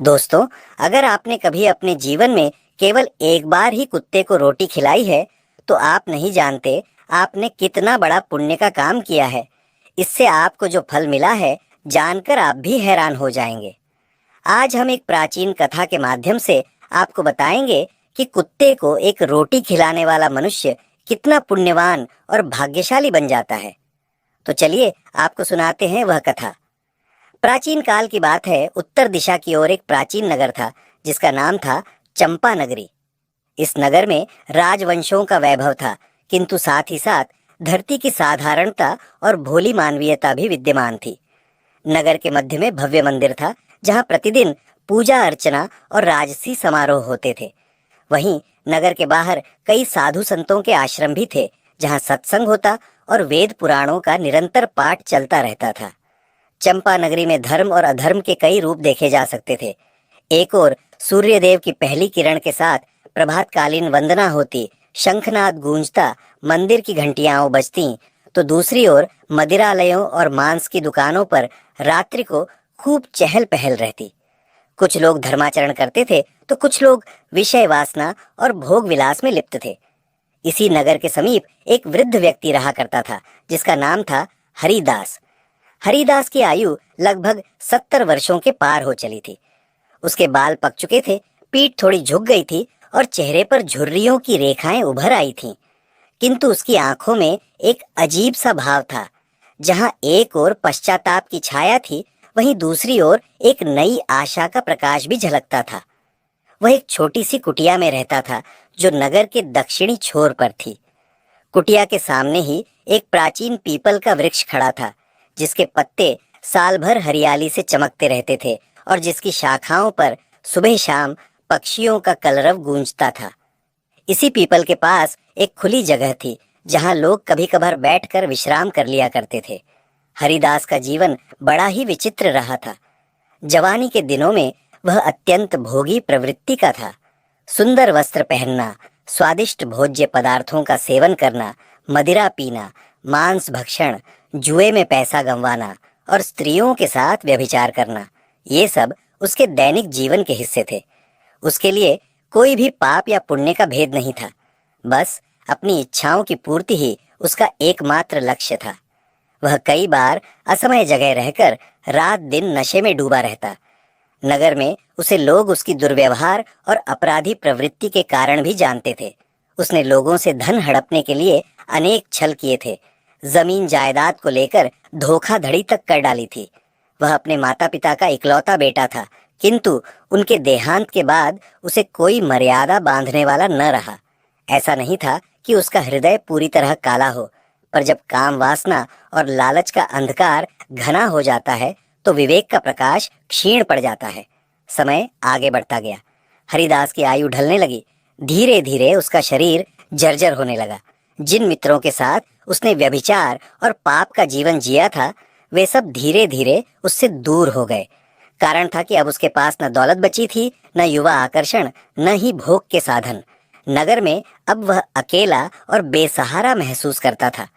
दोस्तों, अगर आपने कभी अपने जीवन में केवल एक बार ही कुत्ते को रोटी खिलाई है, तो आप नहीं जानते आपने कितना बड़ा पुण्य का काम किया है। इससे आपको जो फल मिला है, जानकर आप भी हैरान हो जाएंगे। आज हम एक प्राचीन कथा के माध्यम से आपको बताएंगे कि कुत्ते को एक रोटी खिलाने वाला मनुष्य कितना पुण्यवान और भाग्यशाली बन जाता है। तो चलिए आपको सुनाते हैं वह कथा। प्राचीन काल की बात है। उत्तर दिशा की ओर एक प्राचीन नगर था जिसका नाम था चंपा नगरी। इस नगर में राजवंशों का वैभव था, किंतु साथ ही साथ धरती की साधारणता और भोली मानवीयता भी विद्यमान थी। नगर के मध्य में भव्य मंदिर था, जहां प्रतिदिन पूजा अर्चना और राजसी समारोह होते थे। वहीं नगर के बाहर कई साधु संतों के आश्रम भी थे, जहां सत्संग होता और वेद पुराणों का निरंतर पाठ चलता रहता था। चंपा नगरी में धर्म और अधर्म के कई रूप देखे जा सकते थे। एक ओर सूर्य देव की पहली किरण के साथ प्रभातकालीन वंदना होती, शंखनाद गूंजता, मंदिर की घंटियां बजती, तो दूसरी ओर मदिरालयों और मांस की दुकानों पर रात्रि को खूब चहल पहल रहती। कुछ लोग धर्माचरण करते थे, तो कुछ लोग विषय वासना और भोग विलास में लिप्त थे। इसी नगर के समीप एक वृद्ध व्यक्ति रहा करता था, जिसका नाम था हरिदास। हरिदास की आयु लगभग 70 वर्षों के पार हो चली थी। उसके बाल पक चुके थे, पीठ थोड़ी झुक गई थी और चेहरे पर झुर्रियों की रेखाएं उभर आई थीं। किंतु उसकी आंखों में एक अजीब सा भाव था। जहां एक ओर पश्चाताप की छाया थी, वहीं दूसरी ओर एक नई आशा का प्रकाश भी झलकता था। वह एक छोटी सी कुटिया में रहता था, जो नगर के दक्षिणी छोर पर थी। कुटिया के सामने ही एक प्राचीन पीपल का वृक्ष खड़ा था, जिसके पत्ते साल भर हरियाली से चमकते रहते थे और जिसकी शाखाओं पर सुबह शाम पक्षियों का कलरव गूंजता था। इसी पीपल के पास एक खुली जगह थी, जहां लोग कभी कभार बैठकर विश्राम कर लिया करते थे। हरिदास का जीवन बड़ा ही विचित्र रहा था। जवानी के दिनों में वह अत्यंत भोगी प्रवृत्ति का था। सुंदर वस्त्र पहनना, स्वादिष्ट भोज्य पदार्थों का सेवन करना, मदिरा पीना, मांस भक्षण, जुए में पैसा गंवाना और स्त्रियों के साथ व्यभिचार करना, ये सब उसके दैनिक जीवन के हिस्से थे। उसके लिए कोई भी पाप या पुण्य का भेद नहीं था। बस अपनी इच्छाओं की पूर्ति ही उसका एकमात्र लक्ष्य था। वह कई बार असमय जगह रहकर रात दिन नशे में डूबा रहता। नगर में उसे लोग उसकी दुर्व्यवहार और अपराधी प्रवृत्ति के कारण भी जानते थे। उसने लोगों से धन हड़पने के लिए अनेक छल किए थे। जमीन जायदाद को लेकर धोखाधड़ी तक कर डाली थी। वह अपने माता पिता का इकलौता बेटा था, किंतु उनके देहांत के बाद उसे कोई मर्यादा बांधने वाला न रहा। ऐसा नहीं था कि उसका हृदय पूरी तरह काला हो, पर जब काम वासना और लालच का अंधकार घना हो जाता है, तो विवेक का प्रकाश क्षीण पड़ जाता है। समय आगे बढ़ता गया। हरिदास की आयु ढलने लगी। धीरे धीरे उसका शरीर जर्जर होने लगा। जिन मित्रों के साथ उसने व्यभिचार और पाप का जीवन जिया था, वे सब धीरे धीरे उससे दूर हो गए। कारण था कि अब उसके पास न दौलत बची थी, न युवा आकर्षण, न ही भोग के साधन। नगर में अब वह अकेला और बेसहारा महसूस करता था।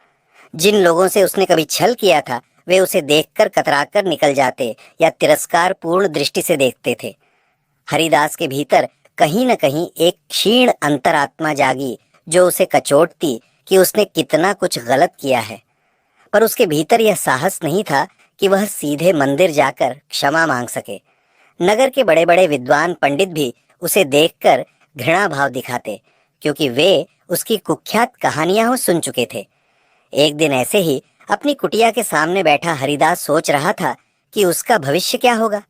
जिन लोगों से उसने कभी छल किया था, वे उसे देखकर कतराकर निकल जाते या तिरस्कार पूर्ण दृष्टि से देखते थे। हरिदास के भीतर कहीं न कहीं एक क्षीण अंतरात्मा जागी, जो उसे कचोटती कि उसने कितना कुछ गलत किया है। पर उसके भीतर यह साहस नहीं था कि वह सीधे मंदिर जाकर क्षमा मांग सके। नगर के बड़े बड़े विद्वान पंडित भी उसे देखकर घृणा भाव दिखाते, क्योंकि वे उसकी कुख्यात कहानियां सुन चुके थे। एक दिन ऐसे ही अपनी कुटिया के सामने बैठा हरिदास सोच रहा था कि उसका भविष्य क्या होगा।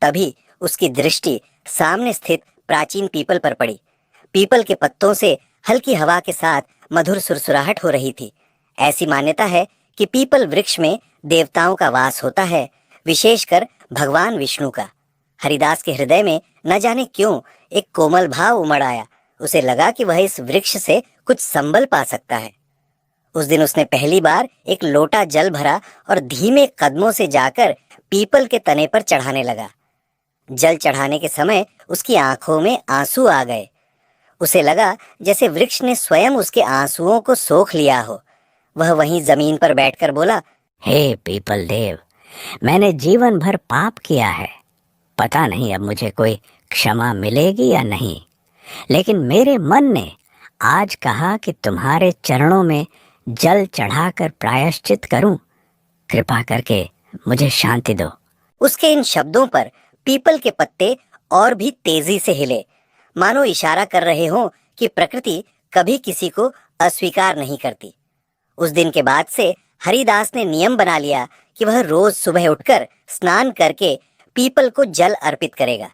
तभी उसकी दृष्टि सामने स्थित प्राचीन पीपल पर पड़ी। पीपल के पत्तों से हल्की हवा के साथ मधुर सुरसुराहट हो रही थी। ऐसी मान्यता है कि पीपल वृक्ष में देवताओं का वास होता है, विशेषकर भगवान विष्णु का। हरिदास के हृदय में न जाने क्यों एक कोमल भाव उमड़ आया। उसे लगा कि वह इस वृक्ष से कुछ संबल पा सकता है। उस दिन उसने पहली बार एक लोटा जल भरा और धीमे कदमों से जाकर पीपल के तने पर चढ़ाने लगा। जल चढ़ाने के समय उसकी आंखों में आंसू आ गए। उसे लगा जैसे वृक्ष ने स्वयं उसके आंसुओं को सोख लिया हो। वह वहीं जमीन पर बैठकर बोला, हे पीपल देव, मैंने जीवन भर पाप किया है, पता नहीं अब मुझे कोई क्षमा मिलेगी या नहीं, लेकिन मेरे मन ने आज कहा कि तुम्हारे चरणों में जल चढ़ाकर प्रायश्चित करूं। कृपा करके मुझे शांति दो। उसके इन शब्दों पर पीपल के पत्ते और भी तेजी से हिले, मानो इशारा कर रहे हों कि प्रकृति कभी किसी को अस्वीकार नहीं करती। उस दिन के बाद से हरिदास ने नियम बना लिया कि वह रोज सुबह उठकर स्नान करके पीपल को जल अर्पित करेगा।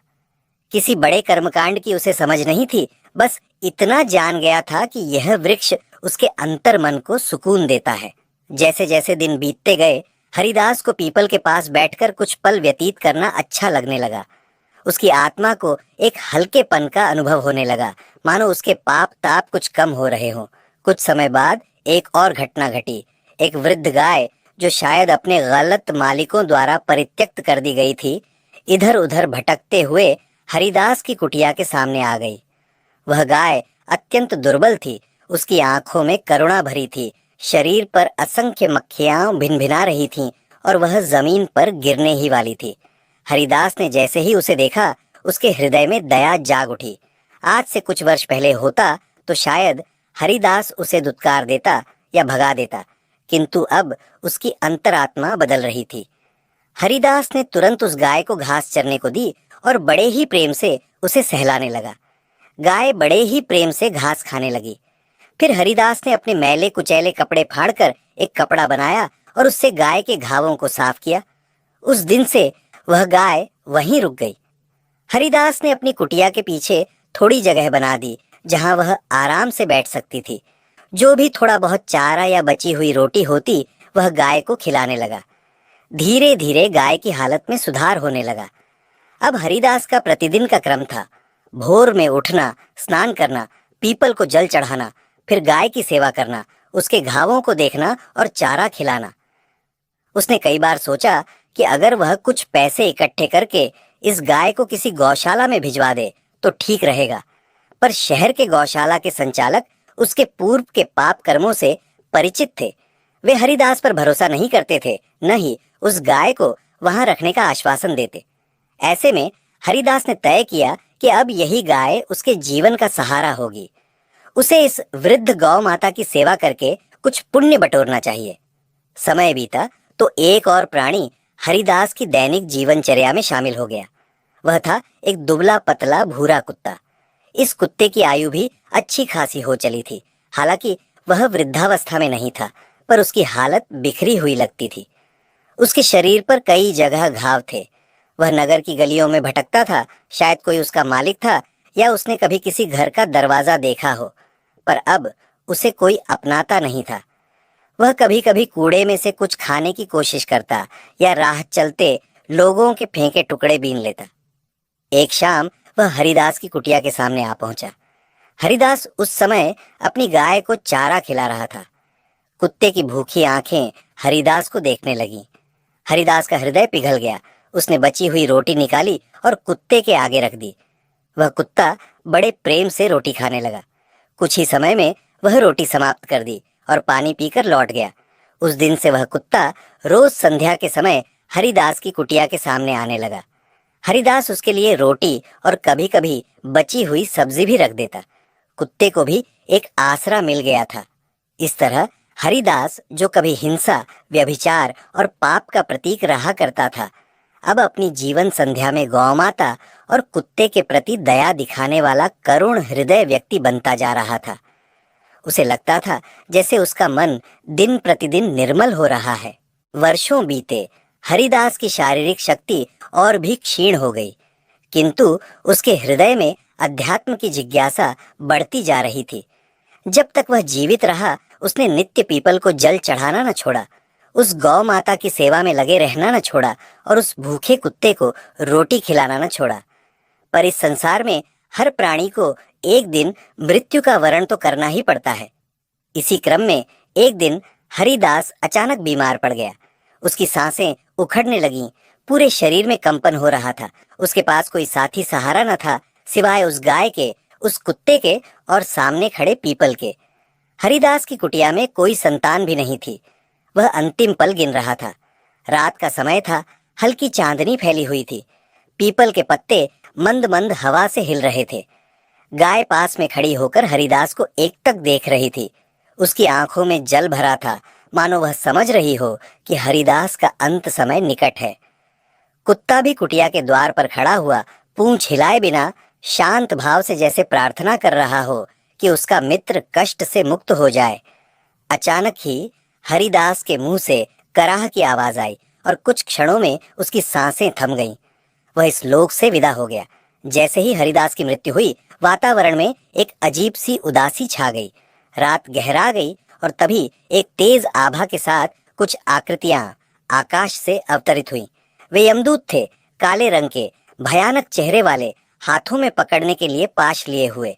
किसी बड़े कर्मकांड की उसे समझ नहीं थी, बस इतना जान गया था कि यह वृक्ष उसके अंतर मन को सुकून देता है। जैसे जैसे दिन बीतते गए, हरिदास को पीपल के पास बैठकर कुछ पल व्यतीत करना अच्छा लगने लगा। उसकी आत्मा को एक हल्केपन का अनुभव होने लगा, मानो उसके पाप ताप कुछ कम हो रहे हों। कुछ समय बाद एक और घटना घटी। एक वृद्ध गाय, जो शायद अपने गलत मालिकों द्वारा परित्यक्त कर दी गई थी, इधर उधर भटकते हुए हरिदास की कुटिया के सामने आ गई। वह गाय अत्यंत दुर्बल थी, उसकी आंखों में करुणा भरी थी, शरीर पर असंख्य मक्खियां भिनभिना रही थीं और वह जमीन पर गिरने ही वाली थी। हरिदास ने जैसे ही उसे देखा, उसके हृदय में दया जाग उठी। आज से कुछ वर्ष पहले होता तो शायद हरिदास उसे दुत्कार देता या भगा देता, किंतु अब उसकी अंतरात्मा बदल रही थी। हरिदास ने तुरंत उस गाय को घास चरने को दी और बड़े ही प्रेम से उसे सहलाने लगा। गाय बड़े ही प्रेम से घास खाने लगी। फिर हरिदास ने अपने मैले कुचैले कपड़े फाड़कर एक कपड़ा बनाया और उससे गाय के घावों को साफ किया। उस दिन से वह गाय वहीं रुक गई। हरिदास ने अपनी कुटिया के पीछे थोड़ी जगह बना दी, जहां वह आराम से बैठ सकती थी। जो भी थोड़ा बहुत चारा या बची हुई रोटी होती, वह गाय को खिलाने लगा। धीरे धीरे गाय की हालत में सुधार होने लगा। अब हरिदास का प्रतिदिन का क्रम था, भोर में उठना, स्नान करना, पीपल को जल चढ़ाना, फिर गाय की सेवा करना, उसके घावों को देखना और चारा खिलाना। उसने कई बार सोचा कि अगर वह कुछ पैसे इकट्ठे करके इस गाय को किसी गौशाला में भिजवा दे तो ठीक रहेगा, पर शहर के गौशाला के संचालक उसके पूर्व के पाप कर्मों से परिचित थे। वे हरिदास पर भरोसा नहीं करते थे, न ही उस गाय को वहां रखने का आश्वासन देते। ऐसे में हरिदास ने तय किया कि अब यही गाय उसके जीवन का सहारा होगी। उसे इस वृद्ध गौ माता की सेवा करके कुछ पुण्य बटोरना चाहिए। समय बीता तो एक और प्राणी हरिदास की दैनिक जीवनचर्या में शामिल हो गया। वह था एक दुबला पतला भूरा कुत्ता। इस कुत्ते की आयु भी अच्छी खासी हो चली थी। हालांकि वह वृद्धावस्था में नहीं था, पर उसकी हालत बिखरी हुई लगती थी। उसके शरीर पर कई जगह घाव थे। वह नगर की गलियों में भटकता था। शायद कोई उसका मालिक था या उसने कभी किसी घर का दरवाजा देखा हो, पर अब उसे कोई अपनाता नहीं था। वह कभी कभी कूड़े में से कुछ खाने की कोशिश करता या राह चलते लोगों के फेंके टुकड़े बीन लेता। एक शाम वह हरिदास की कुटिया के सामने आ पहुंचा। हरिदास उस समय अपनी गाय को चारा खिला रहा था। कुत्ते की भूखी आंखें हरिदास को देखने लगीं। हरिदास का हृदय पिघल गया। उसने बची हुई रोटी निकाली और कुत्ते के आगे रख दी। वह कुत्ता बड़े प्रेम से रोटी खाने लगा। कुछ ही समय में वह रोटी समाप्त कर दी और पानी पीकर लौट गया। उस दिन से वह कुत्ता रोज संध्या के समय हरिदास की कुटिया के सामने आने लगा। हरिदास उसके लिए रोटी और कभी कभी बची हुई सब्जी भी रख देता। कुत्ते को भी एक आसरा मिल गया था। इस तरह हरिदास, जो कभी हिंसा, व्यभिचार और पाप का प्रतीक रहा करता था, अब अपनी जीवन संध्या में गौमाता और कुत्ते के प्रति दया दिखाने वाला करुण हृदय व्यक्ति बनता जा रहा था। उसे लगता था जैसे उसका मन दिन प्रतिदिन निर्मल हो रहा है। वर्षों बीते, हरिदास की शारीरिक शक्ति और भी क्षीण हो गई, किंतु उसके हृदय में अध्यात्म की जिज्ञासा बढ़ती जा रही थी। जब तक वह जीवित रहा, उसने नित्य पीपल को जल चढ़ाना न छोड़ा, उस गौ माता की सेवा में लगे रहना न छोड़ा और उस भूखे कुत्ते को रोटी खिलाना न छोड़ा। पर इस संसार में हर प्राणी को एक दिन मृत्यु का वरण तो करना ही पड़ता है। इसी क्रम में एक दिन हरिदास अचानक बीमार पड़ गया। उसकी सांसें उखड़ने लगीं, पूरे शरीर में कंपन हो रहा था। उसके पास कोई साथी सहारा न था सिवाय उस गाय के, उस कुत्ते के और सामने खड़े पीपल के। हरिदास की कुटिया में कोई संतान भी नहीं थी। वह अंतिम पल गिन रहा था। रात का समय था, हल्की चांदनी फैली हुई थी। पीपल के पत्ते मंद मंद हवा से हिल रहे थे। गाय पास में खड़ी होकर हरिदास को एकटक देख रही थी। उसकी आंखों में जल भरा था, मानो वह समझ रही हो कि हरिदास का अंत समय निकट है। कुत्ता भी कुटिया के द्वार पर खड़ा हुआ पूंछ हिलाए बिना शांत भाव से जैसे प्रार्थना कर रहा हो कि उसका मित्र कष्ट से मुक्त हो जाए। अचानक ही हरिदास के मुंह से कराह की आवाज आई और कुछ क्षणों में उसकी सांसें थम गईं। वह इस लोक से विदा हो गया। जैसे ही हरिदास की मृत्यु हुई, वातावरण में एक अजीब सी उदासी छा गई। रात गहरा गई और तभी एक तेज आभा के साथ कुछ आकृतियां आकाश से अवतरित हुईं। वे यमदूत थे, काले रंग के, भयानक चेहरे वाले, हाथों में पकड़ने के लिए पाश लिए हुए।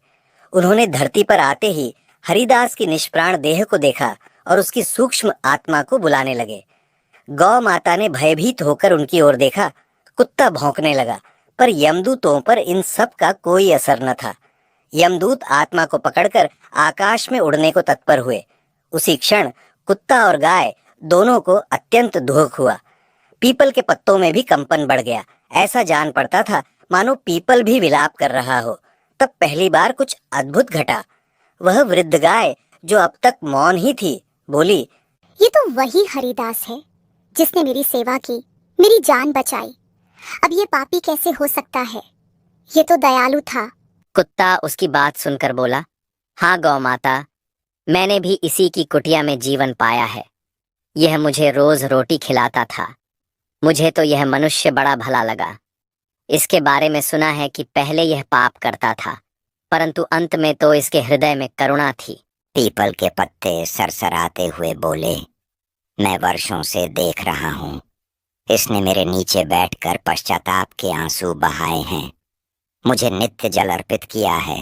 उन्होंने धरती पर आते ही हरिदास की निष्प्राण देह को देखा और उसकी सूक्ष्म आत्मा को बुलाने लगे। गौ माता ने भयभीत होकर उनकी ओर देखा। कुत्ता भौंकने लगा, पर यमदूतों पर इन सब का कोई असर न था। यमदूत आत्मा को पकड़कर आकाश में उड़ने को तत्पर हुए। उसी क्षण कुत्ता और गाय दोनों को अत्यंत दुख हुआ। पीपल के पत्तों में भी कंपन बढ़ गया। ऐसा जान पड़ता था मानो पीपल भी विलाप कर रहा हो। तब पहली बार कुछ अद्भुत घटा। वह वृद्ध गाय, जो अब तक मौन ही थी, बोली, ये तो वही हरिदास है जिसने मेरी सेवा की, मेरी जान बचाई। अब ये पापी कैसे हो सकता है? ये तो दयालु था। कुत्ता उसकी बात सुनकर बोला, हाँ गौ माता, मैंने भी इसी की कुटिया में जीवन पाया है। यह मुझे रोज रोटी खिलाता था। मुझे तो यह मनुष्य बड़ा भला लगा। इसके बारे में सुना है कि पहले यह पाप करता था, परंतु अंत में तो इसके हृदय में करुणा थी। पीपल के पत्ते सरसराते हुए बोले, मैं वर्षों से देख रहा हूँ। इसने मेरे नीचे बैठकर पश्चाताप के आंसू बहाए हैं। मुझे नित्य जल अर्पित किया है।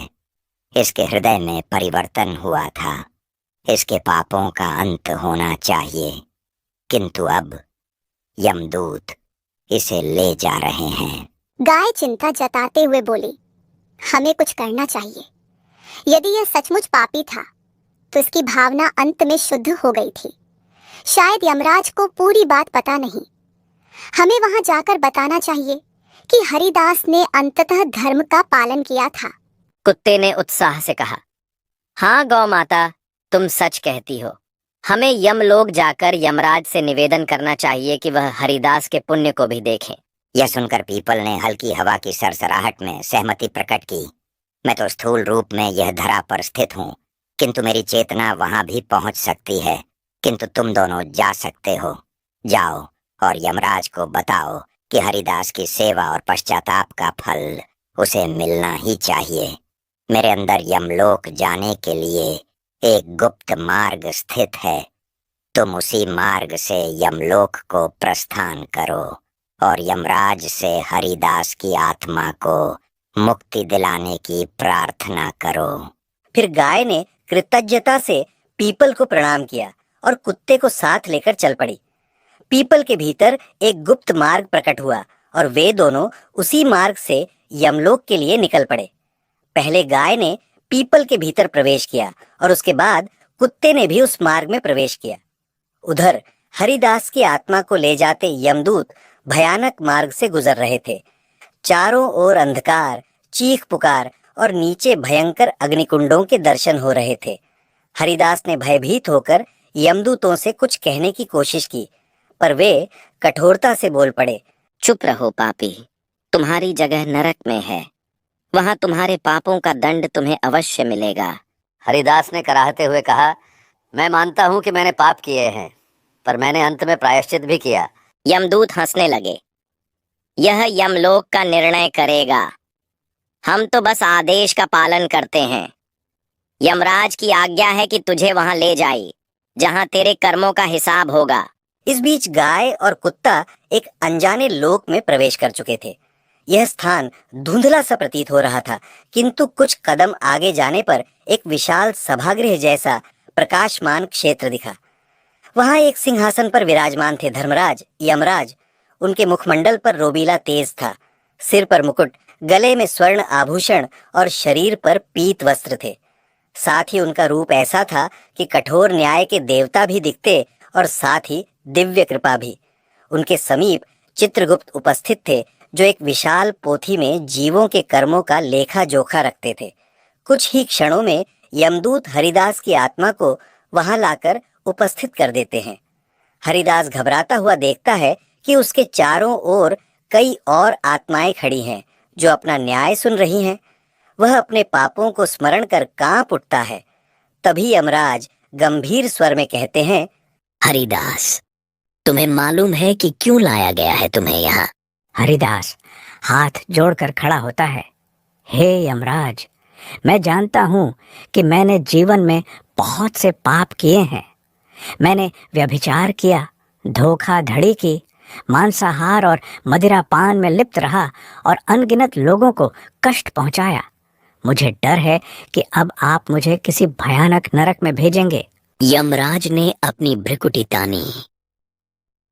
इसके हृदय में परिवर्तन हुआ था। इसके पापों का अंत होना चाहिए, किंतु अब यमदूत इसे ले जा रहे हैं। गाय चिंता जताते हुए बोली, हमें कुछ करना चाहिए। यदि यह सचमुच पापी था तो इसकी भावना अंत में शुद्ध हो गई थी। शायद यमराज को पूरी बात पता नहीं। हमें वहां जाकर बताना चाहिए कि हरिदास ने अंततः धर्म का पालन किया था। कुत्ते ने उत्साह से कहा, हाँ गौ माता, तुम सच कहती हो। हमें यमलोक जाकर यमराज से निवेदन करना चाहिए कि वह हरिदास के पुण्य को भी देखें। यह सुनकर पीपल ने हल्की हवा की सरसराहट में सहमति प्रकट की। मैं तो स्थूल रूप में यह धरा पर स्थित हूँ, किंतु मेरी चेतना वहां भी पहुंच सकती है। किंतु तुम दोनों जा सकते हो। जाओ और यमराज को बताओ कि हरिदास की सेवा और पश्चाताप का फल उसे मिलना ही चाहिए। मेरे अंदर यमलोक जाने के लिए एक गुप्त मार्ग स्थित है। तुम उसी मार्ग से यमलोक को प्रस्थान करो और यमराज से हरिदास की आत्मा को मुक्ति दिलाने की प्रार्थना करो। फिर गाय ने कृतज्ञता से पीपल को प्रणाम किया और कुत्ते को साथ लेकर चल पड़ी। पीपल के भीतर एक गुप्त मार्ग प्रकट हुआ और वे दोनों उसी मार्ग से यमलोक के लिए निकल पड़े। पहले गाय ने पीपल के भीतर प्रवेश किया और उसके बाद कुत्ते ने भी उस मार्ग में प्रवेश किया। उधर हरिदास की आत्मा को ले जाते यमदूत भयानक मार्ग से गुजर रहे थे। चारों ओर अंधकार, चीख पुकार और नीचे भयंकर अग्निकुंडों के दर्शन हो रहे थे। हरिदास ने भयभीत होकर यमदूतों से कुछ कहने की कोशिश की, पर वे कठोरता से बोल पड़े, चुप रहो पापी, तुम्हारी जगह नरक में है। वहां तुम्हारे पापों का दंड तुम्हें अवश्य मिलेगा। हरिदास ने कराहते हुए कहा, मैं मानता हूं कि मैंने पाप किए हैं, पर मैंने अंत में प्रायश्चित भी किया। यमदूत हंसने लगे, यह यमलोक का निर्णय करेगा। हम तो बस आदेश का पालन करते हैं। यमराज की आज्ञा है कि तुझे वहां ले जाए, जहां तेरे कर्मों का हिसाब होगा। इस बीच गाय और कुत्ता एक अनजाने लोक में प्रवेश कर चुके थे। यह स्थान धुंधला सा प्रतीत हो रहा था, किंतु कुछ कदम आगे जाने पर एक विशाल सभागृह जैसा प्रकाशमान क्षेत्र दिखा। वहां एक सिंहासन पर विराजमान थे धर्मराज यमराज। उनके मुखमंडल पर रोबीला तेज था, सिर पर मुकुट, गले में स्वर्ण आभूषण और शरीर पर पीत वस्त्र थे। साथ ही उनका रूप ऐसा था कि कठोर न्याय के देवता भी दिखते और साथ ही दिव्य कृपा भी। उनके समीप चित्रगुप्त उपस्थित थे, जो एक विशाल पोथी में जीवों के कर्मों का लेखा जोखा रखते थे। कुछ ही क्षणों में यमदूत हरिदास की आत्मा को वहां लाकर उपस्थित कर देते हैं। हरिदास घबराता हुआ देखता है कि उसके चारों ओर कई और आत्माएं खड़ी हैं जो अपना न्याय सुन रही हैं। वह अपने पापों को स्मरण कर कांप उठता है। तभी यमराज गंभीर स्वर में कहते हैं, हरिदास, तुम्हें मालूम है कि क्यों लाया गया है तुम्हें यहाँ? हरिदास हाथ जोड़कर खड़ा होता है। हे यमराज, मैं जानता हूँ कि मैंने जीवन में बहुत से पाप किए हैं। मैंने व्यभिचार किया, धोखाधड़ी की, मांसाहार और मदिरा पान में लिप्त रहा और अनगिनत लोगों को कष्ट पहुंचाया। मुझे डर है कि अब आप मुझे किसी भयानक नरक में भेजेंगे। यमराज ने अपनी भ्रिकुटी तानी।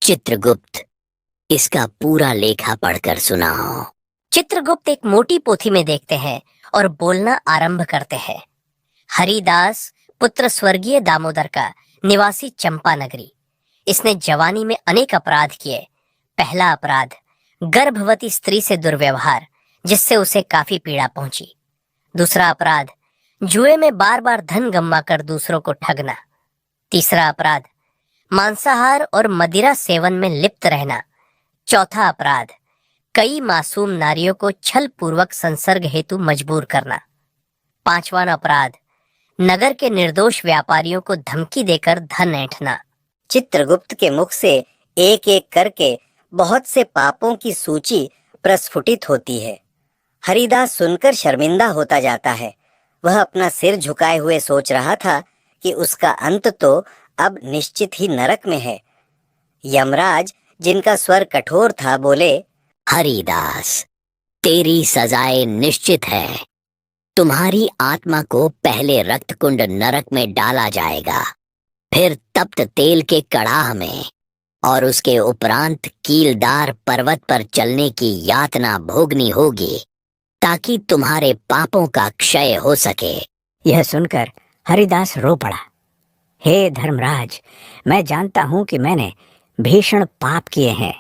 चित्रगुप्त, इसका पूरा लेखा पढ़कर सुनाओ। चित्रगुप्त एक मोटी पोथी में देखते हैं और बोलना आरंभ करते हैं। हरिदास पुत्र स्वर्गीय दामोदर का, निवासी चंपा नगरी। इसने जवानी में अनेक अपराध किए। पहला अपराध, गर्भवती स्त्री से दुर्व्यवहार, जिससे उसे काफी पीड़ा पहुंची। दूसरा अपराध, जुए में बार बार धन गंवाकर दूसरों को ठगना। तीसरा अपराध, मांसाहार और मदिरा सेवन में लिप्त रहना। चौथा अपराध, कई मासूम नारियों को छल पूर्वक संसर्ग हेतु मजबूर करना। पांचवां अपराध, नगर के निर्दोष व्यापारियों को धमकी देकर धन ऐंठना। चित्रगुप्त के मुख से एक एक करके बहुत से पापों की सूची प्रस्फुटित होती है। हरिदास सुनकर शर्मिंदा होता जाता है। वह अपना सिर झुकाए हुए सोच रहा था कि उसका अंत तो अब निश्चित ही नरक में है। यमराज, जिनका स्वर कठोर था, बोले, हरिदास, तेरी सजाएं निश्चित है। तुम्हारी आत्मा को पहले रक्तकुंड नरक में डाला जाएगा, फिर तप्त तेल के कड़ाह में, और उसके उपरांत कीलदार पर्वत पर चलने की यातना भोगनी होगी, ताकि तुम्हारे पापों का क्षय हो सके। यह सुनकर हरिदास रो पड़ा। हे धर्मराज, मैं जानता हूँ कि मैंने भीषण पाप किए हैं,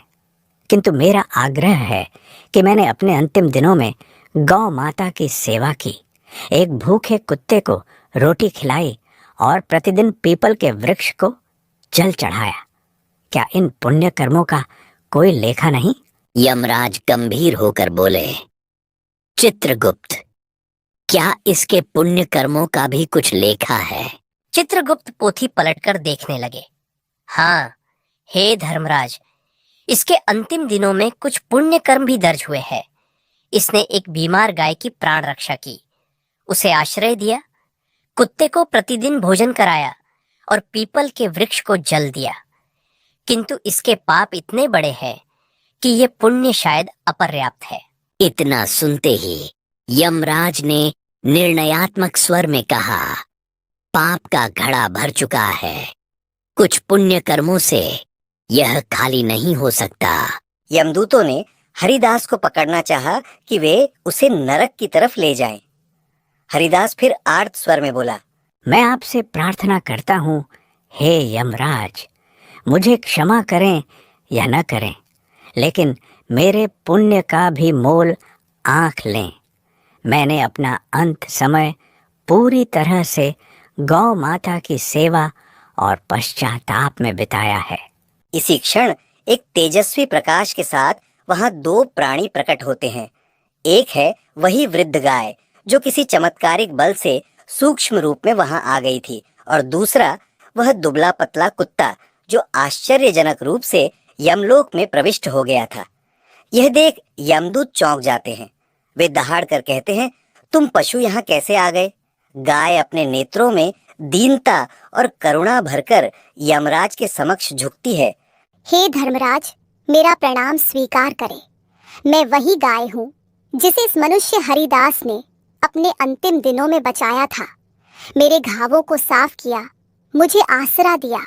किंतु मेरा आग्रह है कि मैंने अपने अंतिम दिनों में गौ माता की सेवा की, एक भूखे कुत्ते को रोटी खिलाई और प्रतिदिन पीपल के वृक्ष को जल चढ़ाया। क्या इन पुण्य कर्मों का कोई लेखा नहीं? यमराज गंभीर होकर बोले, चित्रगुप्त, क्या इसके पुण्य कर्मों का भी कुछ लेखा है? चित्रगुप्त पोथी पलटकर देखने लगे। हाँ, हे धर्मराज, इसके अंतिम दिनों में कुछ पुण्य कर्म भी दर्ज हुए हैं। इसने एक बीमार गाय की प्राण रक्षा की, उसे आश्रय दिया, कुत्ते को प्रतिदिन भोजन कराया और पीपल के वृक्ष को जल दिया। किंतु इसके पाप इतने बड़े हैं कि ये पुण्य शायद अपर्याप्त है। इतना सुनते ही यमराज ने निर्णयात्मक स्वर में कहा, पाप का घड़ा भर चुका है, कुछ पुण्य कर्मों से यह खाली नहीं हो सकता। यमदूतों ने हरिदास को पकड़ना चाहा कि वे उसे नरक की तरफ ले जाएं। हरिदास फिर आर्त स्वर में बोला, मैं आपसे प्रार्थना करता हूँ, हे यमराज, मुझे क्षमा करें या न करें, लेकिन मेरे पुण्य का भी मोल आंख लें। मैंने अपना अंत समय पूरी तरह से गौ माता की सेवा और पश्चाताप में बिताया है। इसी क्षण एक तेजस्वी प्रकाश के साथ वहां दो प्राणी प्रकट होते हैं। एक है वही वृद्ध गाय जो किसी चमत्कारिक बल से सूक्ष्म रूप में वहां आ गई थी, और दूसरा वह दुबला पतला कुत्ता जो आश्चर्यजनक रूप से यमलोक में प्रविष्ट हो गया था। यह देख यमदूत चौंक जाते हैं। वे दहाड़ कर कहते हैं, तुम पशु यहाँ कैसे आ गए? गाय अपने नेत्रों में दीनता और करुणा भरकर यमराज के समक्ष झुकती है। हे धर्मराज, मेरा प्रणाम स्वीकार करें। मैं वही गाय हूँ जिसे इस मनुष्य हरिदास ने अपने अंतिम दिनों में बचाया था। मेरे घावों को साफ किया, मुझे आसरा दिया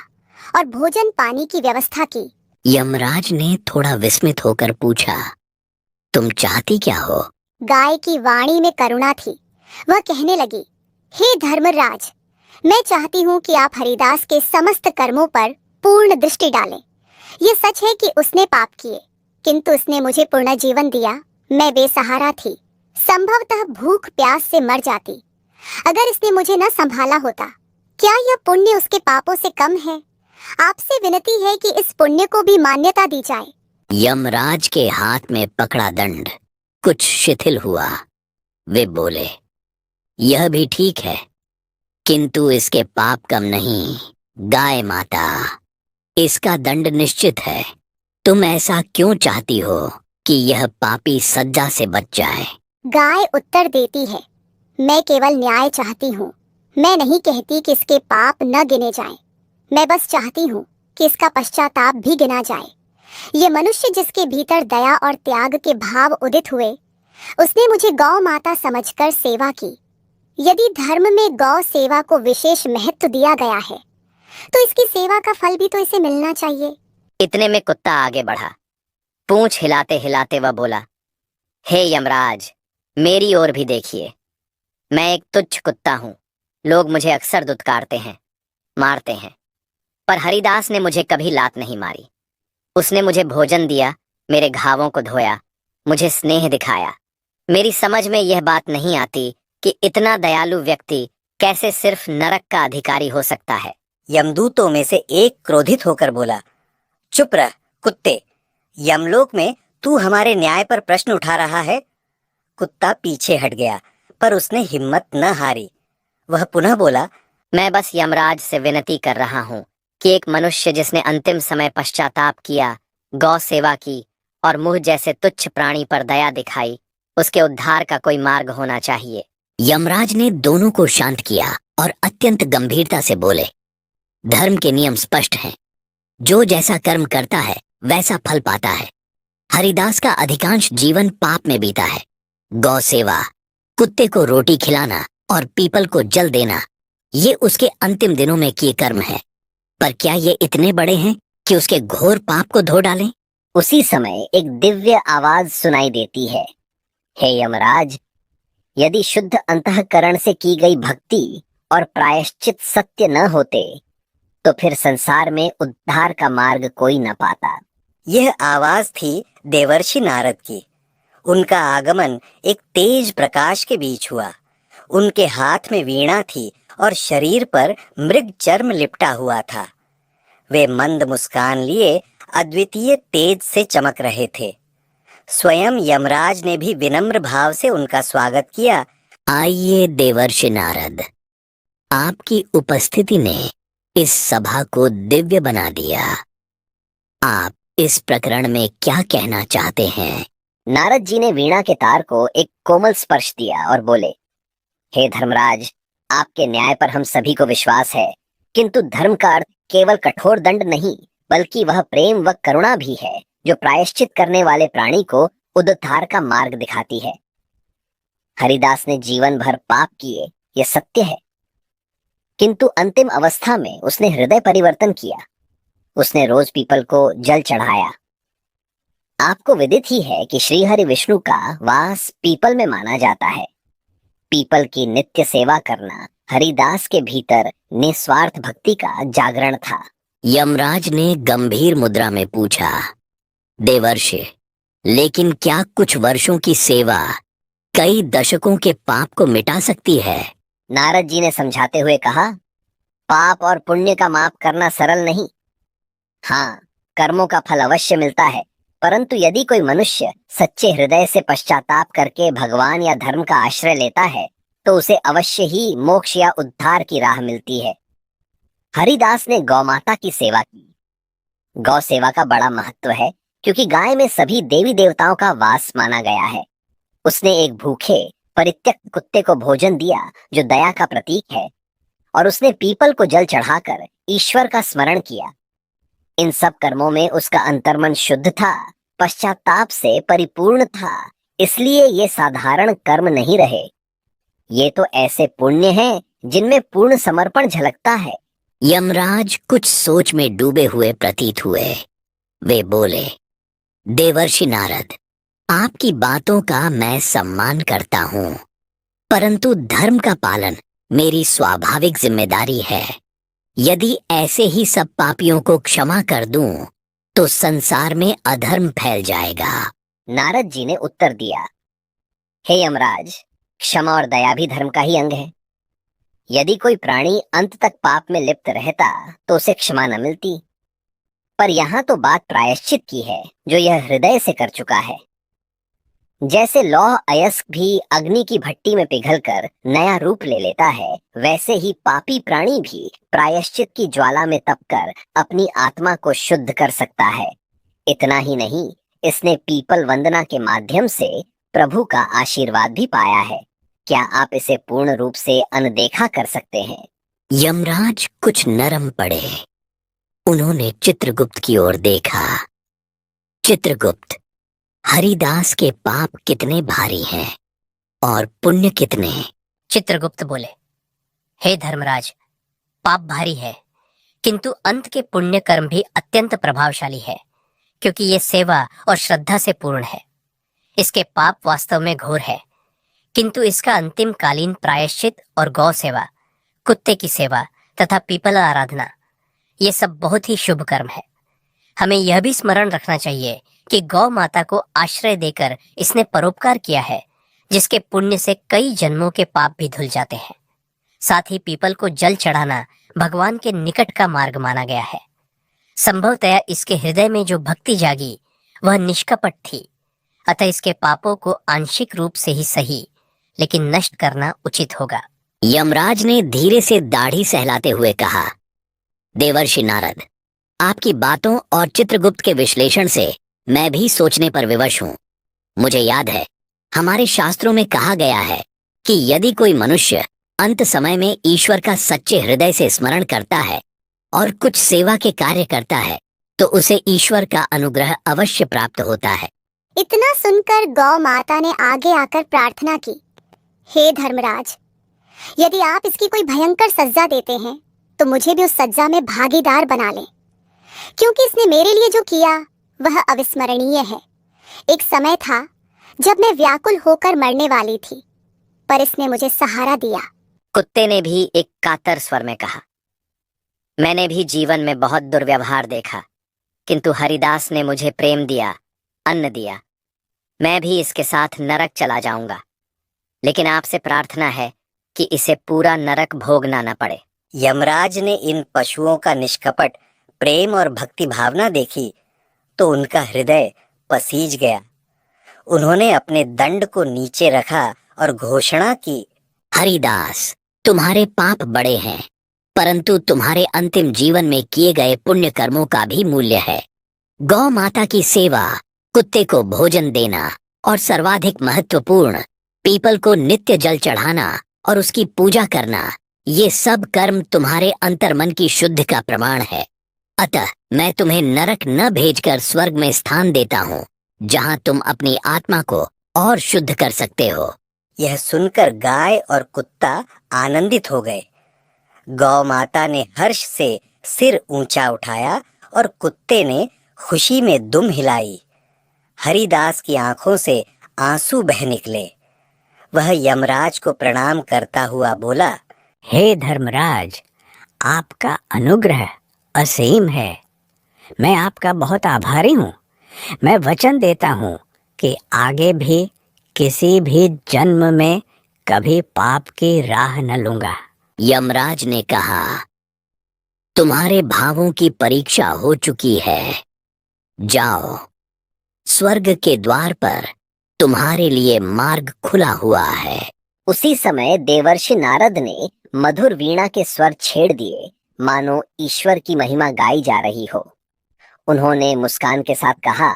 और भोजन पानी की व्यवस्था की। यमराज ने थोड़ा विस्मित होकर पूछा, तुम चाहती क्या हो? गाय की वाणी में करुणा थी। वह कहने लगी, हे धर्मराज, मैं चाहती हूँ कि आप हरिदास के समस्त कर्मों पर पूर्ण दृष्टि डालें। ये सच है कि उसने पाप किए, किंतु उसने मुझे पूर्ण जीवन दिया। मैं बेसहारा थी, संभवतः भूख प्यास से मर जाती अगर इसने मुझे न संभाला होता। क्या यह पुण्य उसके पापों से कम है? आपसे विनती है कि इस पुण्य को भी मान्यता दी जाए। यमराज के हाथ में पकड़ा दंड कुछ शिथिल हुआ। वे बोले, यह भी ठीक है, किंतु इसके पाप कम नहीं। गाय माता, इसका दंड निश्चित है। तुम ऐसा क्यों चाहती हो कि यह पापी सज्जा से बच जाए? गाय उत्तर देती है, मैं केवल न्याय चाहती हूँ। मैं नहीं कहती कि इसके पाप न गिने जाएं। मैं बस चाहती हूँ कि इसका पश्चाताप भी गिना जाए। ये मनुष्य जिसके भीतर दया और त्याग के भाव उदित हुए, उसने मुझे गौ माता समझकर सेवा की। यदि धर्म में गौ सेवा को विशेष महत्व दिया गया है, तो इसकी सेवा का फल भी तो इसे मिलना चाहिए। इतने में कुत्ता आगे बढ़ा। पूंछ हिलाते हिलाते वह बोला, हे यमराज, मेरी ओर भी देखिए। मैं एक तुच्छ कुत्ता हूँ। लोग मुझे अक्सर दुत्कारते हैं, मारते हैं, पर हरिदास ने मुझे कभी लात नहीं मारी। उसने मुझे भोजन दिया, मेरे घावों को धोया, मुझे स्नेह दिखाया। मेरी समझ में यह बात नहीं आती कि इतना दयालु व्यक्ति कैसे सिर्फ नरक का अधिकारी हो सकता है। यमदूतों में से एक क्रोधित होकर बोला, चुप रह कुत्ते, यमलोक में तू हमारे न्याय पर प्रश्न उठा रहा है। कुत्ता पीछे हट गया, पर उसने हिम्मत न हारी। वह पुनः बोला, मैं बस यमराज से विनती कर रहा हूँ कि एक मनुष्य जिसने अंतिम समय पश्चाताप किया, गौ सेवा की और मुझ जैसे तुच्छ प्राणी पर दया दिखाई, उसके उद्धार का कोई मार्ग होना चाहिए। यमराज ने दोनों को शांत किया और अत्यंत गंभीरता से बोले, धर्म के नियम स्पष्ट हैं। जो जैसा कर्म करता है वैसा फल पाता है। हरिदास का अधिकांश जीवन पाप में बीता है। गौ सेवा, कुत्ते को रोटी खिलाना और पीपल को जल देना, ये उसके अंतिम दिनों में किए कर्म है। पर क्या ये इतने बड़े हैं कि उसके घोर पाप को धो डालें? उसी समय एक दिव्य आवाज सुनाई देती है, हे यमराज, यदि शुद्ध अंतःकरण से की गई भक्ति और प्रायश्चित सत्य न होते, तो फिर संसार में उद्धार का मार्ग कोई न पाता। यह आवाज थी देवर्षि नारद की। उनका आगमन एक तेज प्रकाश के बीच हुआ। उनके हाथ में वीणा थी और शरीर पर मृग चर्म लिपटा हुआ था। वे मंद मुस्कान लिए अद्वितीय तेज से चमक रहे थे। स्वयं यमराज ने भी विनम्र भाव से उनका स्वागत किया। आइए देवर्षि नारद, आपकी उपस्थिति ने इस सभा को दिव्य बना दिया। आप इस प्रकरण में क्या कहना चाहते हैं? नारद जी ने वीणा के तार को एक कोमल स्पर्श दिया और बोले, हे धर्मराज, आपके न्याय पर हम सभी को विश्वास है, किंतु धर्म का अर्थ केवल कठोर दंड नहीं, बल्कि वह प्रेम व करुणा भी है जो प्रायश्चित करने वाले प्राणी को उद्धार का मार्ग दिखाती है। हरिदास ने जीवन भर पाप किए, यह सत्य है, किंतु अंतिम अवस्था में उसने हृदय परिवर्तन किया। उसने रोज पीपल को जल चढ़ाया। आपको विदित ही है कि श्री हरि विष्णु का वास पीपल में माना जाता है। पीपल की नित्य सेवा करना हरिदास के भीतर निस्वार्थ भक्ति का जागरण था। यमराज ने गंभीर मुद्रा में पूछा, देवर्षि, लेकिन क्या कुछ वर्षों की सेवा कई दशकों के पाप को मिटा सकती है? नारद जी ने समझाते हुए कहा, पाप और पुण्य का माप करना सरल नहीं। हाँ, कर्मों का फल अवश्य मिलता है, परंतु यदि कोई मनुष्य सच्चे हृदय से पश्चाताप करके भगवान या धर्म का आश्रय लेता है, तो उसे अवश्य ही मोक्ष या उद्धार की राह मिलती है। हरिदास ने गौ माता की सेवा की। गौ सेवा का बड़ा महत्व है, क्योंकि गाय में सभी देवी देवताओं का वास माना गया है। उसने एक भूखे परित्यक्त कुत्ते को भोजन दिया जो दया का प्रतीक है, और उसने पीपल को जल चढ़ाकर ईश्वर का स्मरण किया। इन सब कर्मों में उसका अंतर्मन शुद्ध था, पश्चाताप से परिपूर्ण था, इसलिए ये साधारण कर्म नहीं रहे। ये तो ऐसे पुण्य हैं जिनमें पूर्ण समर्पण झलकता है। यमराज कुछ सोच में डूबे हुए प्रतीत हुए। वे बोले, देवर्षि नारद, आपकी बातों का मैं सम्मान करता हूँ, परंतु धर्म का पालन मेरी स्वाभाविक जिम्मेदारी है। यदि ऐसे ही सब पापियों को क्षमा कर दूं, तो संसार में अधर्म फैल जाएगा। नारद जी ने उत्तर दिया, हे यमराज, क्षमा और दया भी धर्म का ही अंग है। यदि कोई प्राणी अंत तक पाप में लिप्त रहता तो उसे क्षमा न मिलती। पर यहाँ तो बात प्रायश्चित की है, जो यह हृदय से कर चुका है। जैसे लौह अयस्क भी अग्नि की भट्टी में पिघलकर नया रूप ले लेता है, वैसे ही पापी प्राणी भी प्रायश्चित की ज्वाला में तपकर अपनी आत्मा को शुद्ध कर सकता है। इतना ही नहीं, इसने पीपल वंदना के माध्यम से प्रभु का आशीर्वाद भी पाया है। क्या आप इसे पूर्ण रूप से अनदेखा कर सकते हैं? यमराज कुछ नरम पड़े। उन्होंने चित्रगुप्त की ओर देखा। चित्रगुप्त, हरिदास के पाप कितने भारी हैं और पुण्य कितने? चित्रगुप्त बोले, हे धर्मराज, पाप भारी है, किंतु अंत के पुण्य कर्म भी अत्यंत प्रभावशाली है, क्योंकि ये सेवा और श्रद्धा से पूर्ण है। इसके पाप वास्तव में घोर है, किंतु इसका अंतिम कालीन प्रायश्चित और गौ सेवा, कुत्ते की सेवा तथा पीपल आराधना, ये सब बहुत ही शुभ कर्म है। हमें यह भी स्मरण रखना चाहिए कि गौ माता को आश्रय देकर इसने परोपकार किया है, जिसके पुण्य से कई जन्मों के पाप भी धुल जाते हैं। साथ ही पीपल को जल चढ़ाना भगवान के निकट का मार्ग माना गया है। संभवतया इसके हृदय में जो भक्ति जागी वह निष्कपट थी, अतः इसके पापों को आंशिक रूप से ही सही, लेकिन नष्ट करना उचित होगा। यमराज ने धीरे से दाढ़ी सहलाते हुए कहा, देवर्षि नारद, आपकी बातों और चित्रगुप्त के विश्लेषण से मैं भी सोचने पर विवश हूँ। मुझे याद है, हमारे शास्त्रों में कहा गया है कि यदि कोई मनुष्य अंत समय में ईश्वर का सच्चे हृदय से स्मरण करता है और कुछ सेवा के कार्य करता है, तो उसे ईश्वर का अनुग्रह अवश्य प्राप्त होता है। इतना सुनकर गौ माता ने आगे आकर प्रार्थना की, हे धर्मराज, यदि आप इसकी कोई भयंकर सजा देते हैं तो मुझे भी उस सजा में भागीदार बना लें, क्योंकि इसने मेरे लिए जो किया वह अविस्मरणीय है। एक समय था जब मैं व्याकुल होकर मरने वाली थी, पर इसने मुझे सहारा दिया। कुत्ते ने भी एक कातर स्वर में कहा, मैंने भी जीवन में बहुत दुर्व्यवहार देखा, किंतु हरिदास ने मुझे प्रेम दिया, अन्न दिया। मैं भी इसके साथ नरक चला जाऊंगा, लेकिन आपसे प्रार्थना है कि इसे पूरा नरक भोगना न पड़े। यमराज ने इन पशुओं का निष्कपट प्रेम और भक्ति भावना देखी तो उनका हृदय पसीज गया। उन्होंने अपने दंड को नीचे रखा और घोषणा की, हरिदास, तुम्हारे पाप बड़े हैं, परंतु तुम्हारे अंतिम जीवन में किए गए पुण्य कर्मों का भी मूल्य है। गौ माता की सेवा, कुत्ते को भोजन देना और सर्वाधिक महत्वपूर्ण पीपल को नित्य जल चढ़ाना और उसकी पूजा करना, ये सब कर्म तुम्हारे अंतर्मन की शुद्धि का प्रमाण है। अतः मैं तुम्हें नरक न भेजकर स्वर्ग में स्थान देता हूँ, जहाँ तुम अपनी आत्मा को और शुद्ध कर सकते हो। यह सुनकर गाय और कुत्ता आनंदित हो गए। गौ माता ने हर्ष से सिर ऊंचा उठाया और कुत्ते ने खुशी में दुम हिलाई। हरिदास की आंखों से आंसू बह निकले। वह यमराज को प्रणाम करता हुआ बोला, हे धर्मराज, आपका अनुग्रह असीम है। मैं आपका बहुत आभारी हूँ। मैं वचन देता हूँ कि आगे भी किसी भी जन्म में कभी पाप की राह न लूंगा। यमराज ने कहा, तुम्हारे भावों की परीक्षा हो चुकी है। जाओ, स्वर्ग के द्वार पर तुम्हारे लिए मार्ग खुला हुआ है। उसी समय देवर्षि नारद ने मधुर वीणा के स्वर छेड़ दिए, मानो ईश्वर की महिमा गाई जा रही हो। उन्होंने मुस्कान के साथ कहा,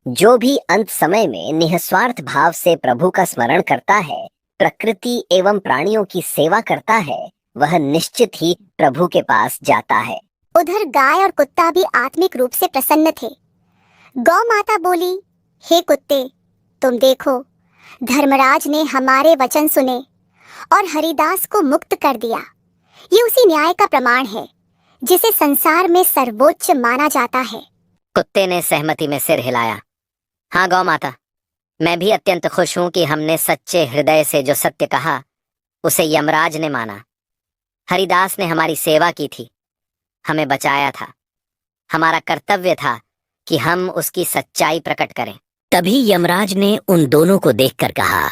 जो भी अंत समय में निस्वार्थ भाव से प्रभु का स्मरण करता है, प्रकृति एवं प्राणियों की सेवा करता है, वह निश्चित ही प्रभु के पास जाता है। उधर गाय और कुत्ता भी आत्मिक रूप से प्रसन्न थे। गौ माता बोली, हे कुत्ते, तुम देखो, धर्मराज ने हमारे वचन सुने और हरिदास को मुक्त कर दिया। ये उसी न्याय का प्रमाण है जिसे संसार में सर्वोच्च माना जाता है। कुत्ते ने सहमति में सिर हिलाया। हाँ गौ माता, मैं भी अत्यंत खुश हूं कि हमने सच्चे हृदय से जो सत्य कहा उसे यमराज ने माना। हरिदास ने हमारी सेवा की थी, हमें बचाया था। हमारा कर्तव्य था कि हम उसकी सच्चाई प्रकट करें। तभी यमराज ने उन दोनों को देखकर कहा,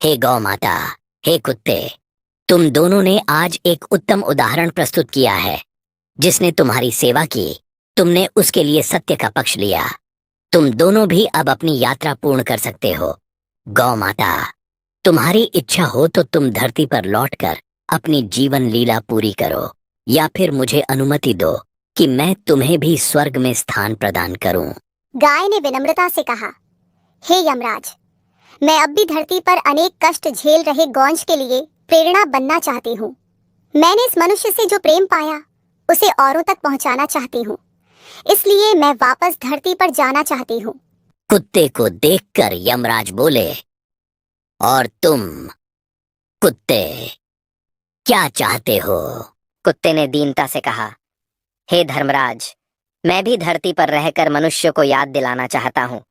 हे गौ माता, हे कुत्ते, तुम दोनों ने आज एक उत्तम उदाहरण प्रस्तुत किया है। जिसने तुम्हारी सेवा की, तुमने उसके लिए सत्य का पक्ष लिया। तुम दोनों भी अब अपनी यात्रा पूर्ण कर सकते हो। गौ माता, तुम्हारी इच्छा हो तो तुम धरती पर लौटकर अपनी जीवन लीला पूरी करो, या फिर मुझे अनुमति दो कि मैं तुम्हें भी स्वर्ग में स्थान प्रदान करूं। गाय ने विनम्रता से कहा, हे यमराज, मैं अब भी धरती पर अनेक कष्ट झेल रहे गौंज के लिए प्रेरणा बनना चाहती हूँ। मैंने इस मनुष्य से जो प्रेम पाया उसे औरों तक पहुँचाना चाहती हूँ, इसलिए मैं वापस धरती पर जाना चाहती हूँ। कुत्ते को देखकर यमराज बोले, और तुम कुत्ते क्या चाहते हो? कुत्ते ने दीनता से कहा, हे धर्मराज, मैं भी धरती पर रहकर मनुष्य को याद दिलाना चाहता हूँ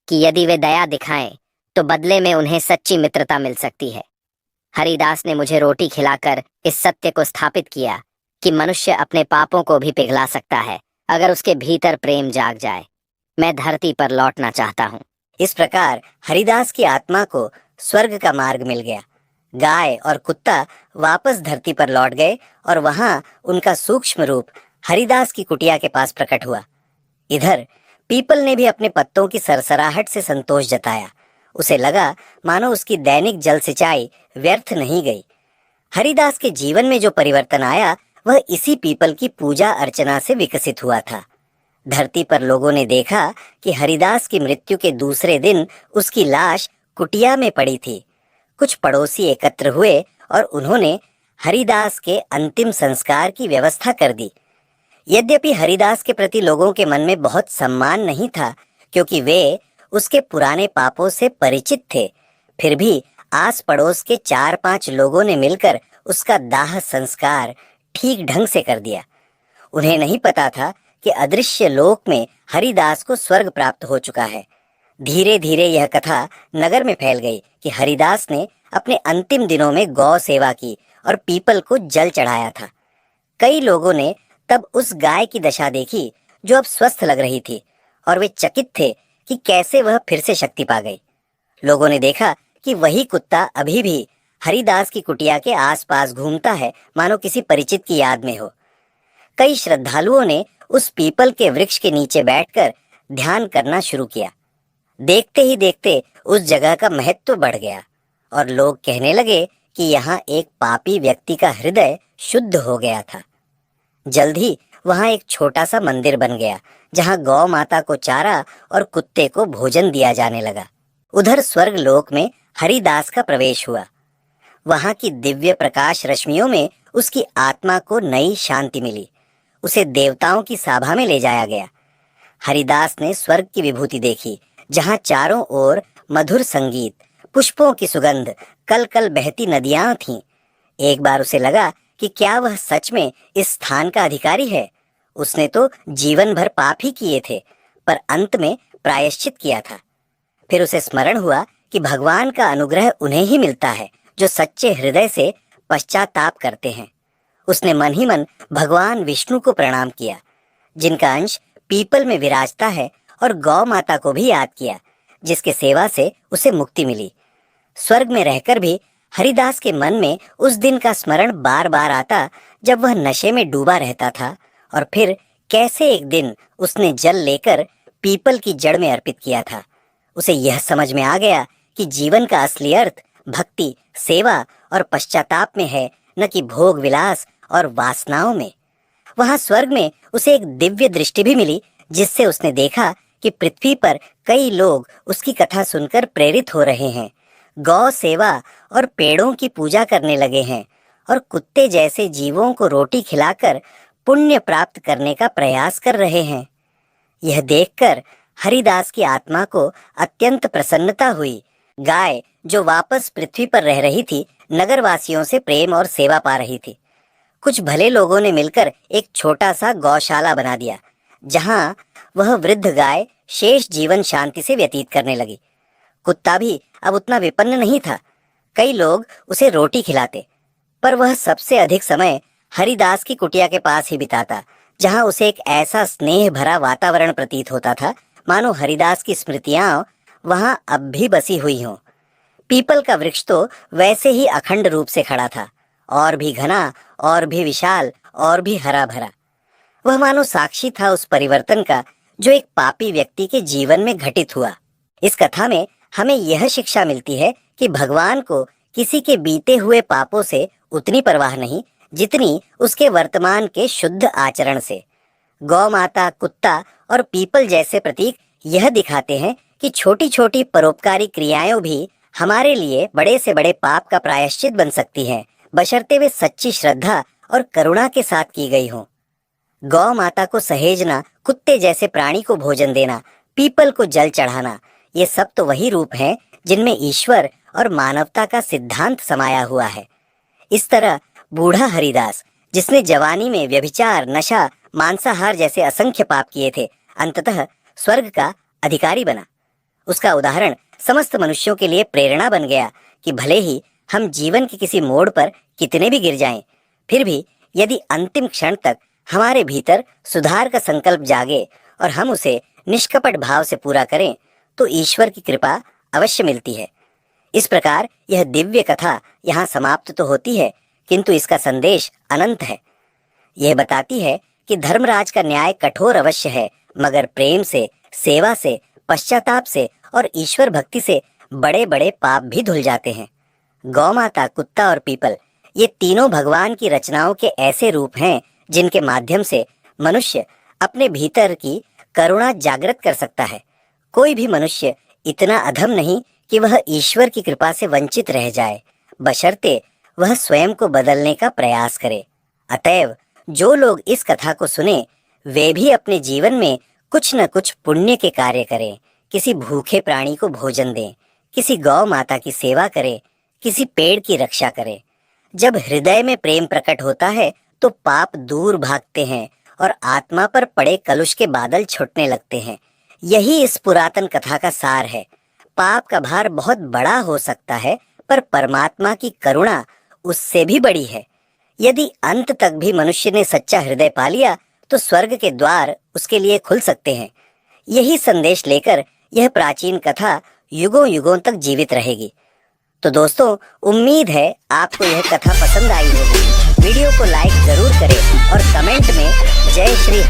कि यदि वे दया दिखाएं तो बदले में उन्हें सच्ची मित्रता मिल सकती है। हरिदास ने मुझे रोटी खिलाकर इस सत्य को स्थापित किया कि मनुष्य अपने पापों को भी पिघला सकता है अगर उसके भीतर प्रेम जाग जाए। मैं धरती पर लौटना चाहता हूँ। इस प्रकार हरिदास की आत्मा को स्वर्ग का मार्ग मिल गया। गाय और कुत्ता वापस धरती पर लौट गए और वहां उनका सूक्ष्म रूप हरिदास की कुटिया के पास प्रकट हुआ। इधर पीपल ने भी अपने पत्तों की सरसराहट से संतोष जताया। उसे लगा मानो उसकी दैनिक जल सिंचाई व्यर्थ नहीं गई। हरिदास के जीवन में जो परिवर्तन आया वह इसी पीपल की पूजा अर्चना से विकसित हुआ था। धरती पर लोगों ने देखा कि हरिदास की मृत्यु के दूसरे दिन उसकी लाश कुटिया में पड़ी थी। कुछ पड़ोसी एकत्र हुए और उन्होंने हरिदास के अंतिम संस्कार की व्यवस्था कर दी। यद्यपि हरिदास के प्रति लोगों के मन में बहुत सम्मान नहीं था, क्योंकि वे उसके पुराने पापों से परिचित थे, फिर भी आस पड़ोस के 4-5 लोगों ने मिलकर उसका दाह संस्कार ठीक ढंग से कर दिया। उन्हें नहीं पता था कि अदृश्य लोक में हरिदास को स्वर्ग प्राप्त हो चुका है। धीरे धीरे यह कथा नगर में फैल गई कि हरिदास ने अपने अंतिम दिनों में गौ सेवा की और पीपल को जल चढ़ाया था। कई लोगों ने तब उस गाय की दशा देखी जो अब स्वस्थ लग रही थी, और वे चकित थे कि कैसे वह फिर से शक्ति पा गई। लोगों ने देखा कि वही कुत्ता अभी भी हरिदास की कुटिया के आसपास घूमता है, मानो किसी परिचित की याद में हो। कई श्रद्धालुओं ने उस पीपल के वृक्ष के नीचे बैठकर ध्यान करना शुरू किया। देखते ही देखते उस जगह का महत्व बढ़ गया और लोग कहने लगे कि यहाँ एक पापी व्यक्ति का हृदय शुद्ध हो गया था। जल्द ही वहाँ एक छोटा सा मंदिर बन गया, जहाँ गौ माता को चारा और कुत्ते को भोजन दिया जाने लगा। उधर स्वर्ग लोक में हरिदास का प्रवेश हुआ। वहाँ की दिव्य प्रकाश रश्मियों में उसकी आत्मा को नई शांति मिली। उसे देवताओं की सभा में ले जाया गया। हरिदास ने स्वर्ग की विभूति देखी, जहाँ चारों ओर मधुर संगीत, पुष्पों की सुगंध, कल कल बहती नदियां थीं। एक बार उसे लगा कि क्या वह सच में इस स्थान का अधिकारी है। उसने तो जीवन भर पाप ही किए थे, पर अंत में प्रायश्चित किया था। फिर उसे स्मरण हुआ कि भगवान का अनुग्रह उन्हें ही मिलता है जो सच्चे हृदय से पश्चाताप करते हैं। उसने मन ही मन भगवान विष्णु को प्रणाम किया, जिनका अंश पीपल में विराजता है, और गौ माता को भी याद किया, जिसके सेवा से उसे मुक्ति मिली। स्वर्ग में रहकर भी हरिदास के मन में उस दिन का स्मरण बार बार आता जब वह नशे में डूबा रहता था, और फिर कैसे एक दिन उसने जल लेकर पीपल की जड़ में अर्पित किया था। उसे यह समझ में आ गया कि जीवन का असली अर्थ भक्ति, सेवा और पश्चाताप में है, न कि भोग विलास और वासनाओं में। वहां स्वर्ग में उसे एक दिव्य दृष्टि भी मिली, जिससे उसने देखा कि पृथ्वी पर कई लोग उसकी कथा सुनकर प्रेरित हो रहे हैं, गौ सेवा और पेड़ों की पूजा करने लगे हैं, और कुत्ते जैसे जीवों को रोटी खिलाकर पुण्य प्राप्त करने का प्रयास कर रहे हैं। यह देखकर हरिदास की आत्मा को अत्यंत प्रसन्नता हुई। गाय जो वापस पृथ्वी पर रह रही थी, नगरवासियों से प्रेम और सेवा पा रही थी। कुछ भले लोगों ने मिलकर एक छोटा सा गौशाला बना दिया, जहां वह वृद्ध गाय शेष जीवन शांति से व्यतीत करने लगी। कुत्ता भी अब उतना विपन्न नहीं था। कई लोग उसे रोटी खिलाते, पर वह सबसे अधिक समय हरिदास की कुटिया के पास ही बिताता, जहां उसे एक ऐसा स्नेह भरा वातावरण प्रतीत होता था मानो हरिदास की स्मृतियां वहां अब भी बसी हुई हों। पीपल का वृक्ष तो वैसे ही अखंड रूप से खड़ा था, और भी घना, और भी विशाल, और भी हरा भरा। वह मानो साक्षी था उस परिवर्तन का जो एक पापी व्यक्ति के जीवन में घटित हुआ। इस कथा में हमें यह शिक्षा मिलती है कि भगवान को किसी के बीते हुए पापों से उतनी परवाह नहीं जितनी उसके वर्तमान के शुद्ध आचरण से। गौ माता, कुत्ता और पीपल जैसे प्रतीक यह दिखाते हैं कि छोटी छोटी परोपकारी क्रियाएं भी हमारे लिए बड़े से बड़े पाप का प्रायश्चित बन सकती हैं, बशर्ते वे सच्ची श्रद्धा और करुणा के साथ की गई हों। गौ माता को सहेजना, कुत्ते जैसे प्राणी को भोजन देना, पीपल को जल चढ़ाना, ये सब तो वही रूप हैं जिनमें ईश्वर और मानवता का सिद्धांत समाया हुआ है। इस तरह बूढ़ा हरिदास, जिसने जवानी में व्यभिचार, नशा, मांसाहार जैसे असंख्य पाप किए थे, अंततः स्वर्ग का अधिकारी बना। उसका उदाहरण समस्त मनुष्यों के लिए प्रेरणा बन गया कि भले ही हम जीवन के किसी मोड़ पर कितने भी गिर जाएं, फिर भी यदि अंतिम क्षण तक हमारे भीतर सुधार का संकल्प जागे और हम उसे निष्कपट भाव से पूरा करें तो ईश्वर की कृपा अवश्य मिलती है। इस प्रकार यह दिव्य कथा यहाँ समाप्त तो होती है, किंतु इसका संदेश अनंत है। यह बताती है कि धर्मराज का न्याय कठोर अवश्य है, मगर प्रेम से, सेवा से, पश्चाताप से और ईश्वर भक्ति से बड़े बड़े पाप भी धुल जाते हैं। गौ माता, कुत्ता और पीपल, ये तीनों भगवान की रचनाओं के ऐसे रूप हैं जिनके माध्यम से मनुष्य अपने भीतर की करुणा जागृत कर सकता है। कोई भी मनुष्य इतना अधम नहीं कि वह ईश्वर की कृपा से वंचित रह जाए, बशर्ते वह स्वयं को बदलने का प्रयास करे। अतएव जो लोग इस कथा को सुने वे भी अपने जीवन में कुछ न कुछ पुण्य के कार्य करें, किसी भूखे प्राणी को भोजन दें, किसी गौ माता की सेवा करें, किसी पेड़ की रक्षा करें। जब हृदय में प्रेम प्रकट होता है तो पाप दूर भागते हैं और आत्मा पर पड़े कलुष के बादल छूटने लगते हैं। यही इस पुरातन कथा का सार है। पाप का भार बहुत बड़ा हो सकता है, पर परमात्मा की करुणा उससे भी बड़ी है। यदि अंत तक भी मनुष्य ने सच्चा हृदय पा लिया तो स्वर्ग के द्वार उसके लिए खुल सकते हैं। यही संदेश लेकर यह प्राचीन कथा युगों युगों तक जीवित रहेगी। तो दोस्तों, उम्मीद है आपको यह कथा पसंद आई होगी। वीडियो को लाइक जरूर करें और कमेंट में जय श्री